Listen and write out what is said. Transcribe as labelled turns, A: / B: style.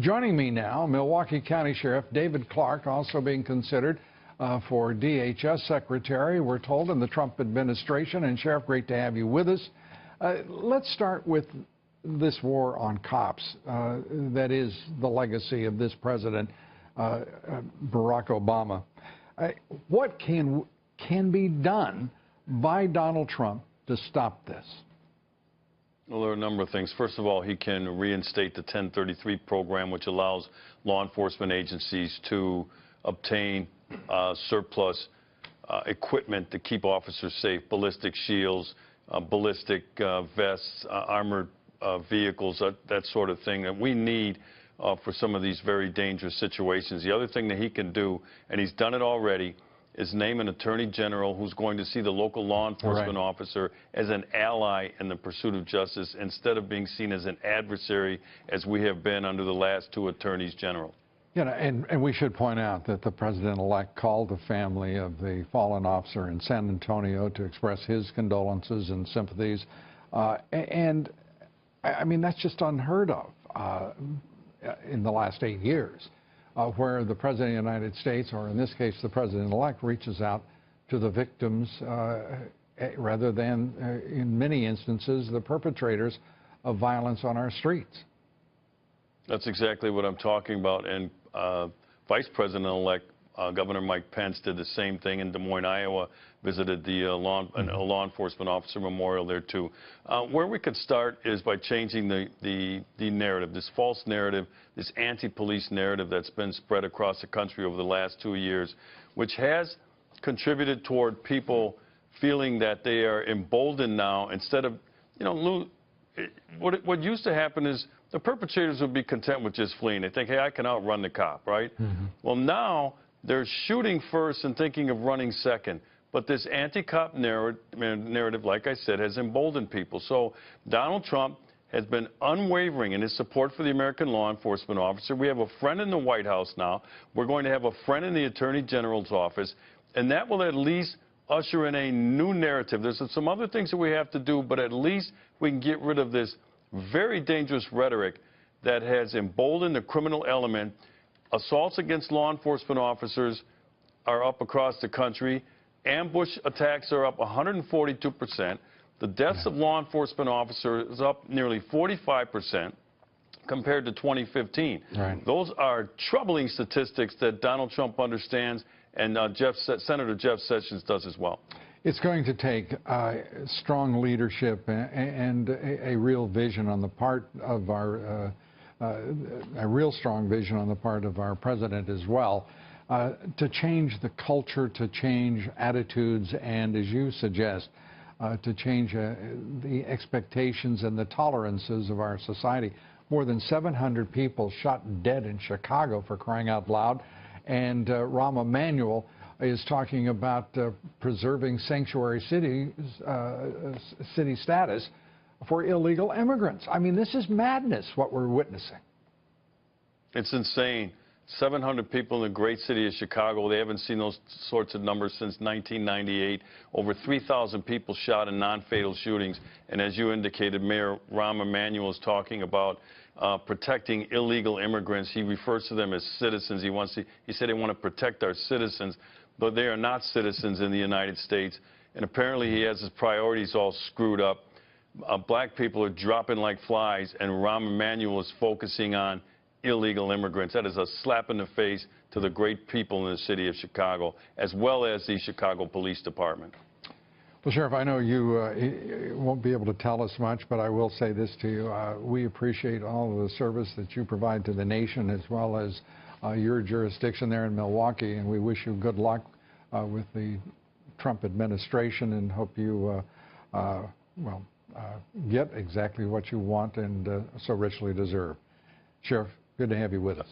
A: Joining me now, Milwaukee County Sheriff David Clark, also being considered for DHS Secretary, we're told, in the Trump administration. And Sheriff, great to have you with us. Let's start with this war on cops. That is the legacy of this president, Barack Obama. What can be done by Donald Trump to stop this?
B: Well, there are a number of things. First of all, he can reinstate the 1033 program, which allows law enforcement agencies to obtain surplus equipment to keep officers safe, ballistic shields, ballistic vests, armored vehicles, that sort of thing that we need for some of these very dangerous situations. The other thing that he can do, and he's done it already, is name an attorney general who's going to see the local law enforcement officer as an ally in the pursuit of justice instead of being seen as an adversary as we have been under the last two attorneys general.
A: You know, and we should point out that the president-elect called the family of the fallen officer in San Antonio to express his condolences and sympathies. And I mean, that's just unheard of in the last 8 years. Where the President of the United States, or in this case the President-elect, reaches out to the victims rather than, in many instances, the perpetrators of violence on our streets.
B: That's exactly what I'm talking about. And Vice President-elect Governor Mike Pence did the same thing in Des Moines, Iowa, visited the law enforcement officer memorial there too. Where we could start is by changing the narrative, this false narrative, this anti-police narrative that's been spread across the country over the last 2 years, which has contributed toward people feeling that they are emboldened now instead of, you know, what used to happen is the perpetrators would be content with just fleeing. They think, hey, I can outrun the cop, right? Well, now they're shooting first and thinking of running second. But this anti-cop narrative, like I said, has emboldened people. So Donald Trump has been unwavering in his support for the American law enforcement officer. We have a friend in the White House now. We're going to have a friend in the Attorney General's office. And that will at least usher in a new narrative. There's some other things that we have to do, but at least we can get rid of this very dangerous rhetoric that has emboldened the criminal element. Assaults against law enforcement officers are up across the country. Ambush attacks are up 142%. The deaths of law enforcement officers is up nearly 45% compared to 2015. Those are troubling statistics that Donald Trump understands, and Senator Jeff Sessions does as well.
A: It's going to take strong leadership and a real vision on the part of our a real strong vision on the part of our president as well, to change the culture, to change attitudes, and, as you suggest, to change the expectations and the tolerances of our society. More than 700 people shot dead in Chicago, for crying out loud, and Rahm Emanuel is talking about preserving sanctuary city status for illegal immigrants. I mean, this is madness, what we're witnessing.
B: It's insane. 700 people in the great city of Chicago. They haven't seen those sorts of numbers since 1998. Over 3,000 people shot in non-fatal shootings. And as you indicated, Mayor Rahm Emanuel is talking about protecting illegal immigrants. He refers to them as citizens. He said they want to protect our citizens, but they are not citizens in the United States. And apparently he has his priorities all screwed up. Black people are dropping like flies, and Rahm Emanuel is focusing on illegal immigrants. That is a slap in the face to the great people in the city of Chicago, as well as the Chicago Police Department.
A: Well, Sheriff, I know you won't be able to tell us much, but I will say this to you. We appreciate all of the service that you provide to the nation, as well as your jurisdiction there in Milwaukee, and we wish you good luck with the Trump administration, and hope you, get exactly what you want and so richly deserve. Sheriff, good to have you with us.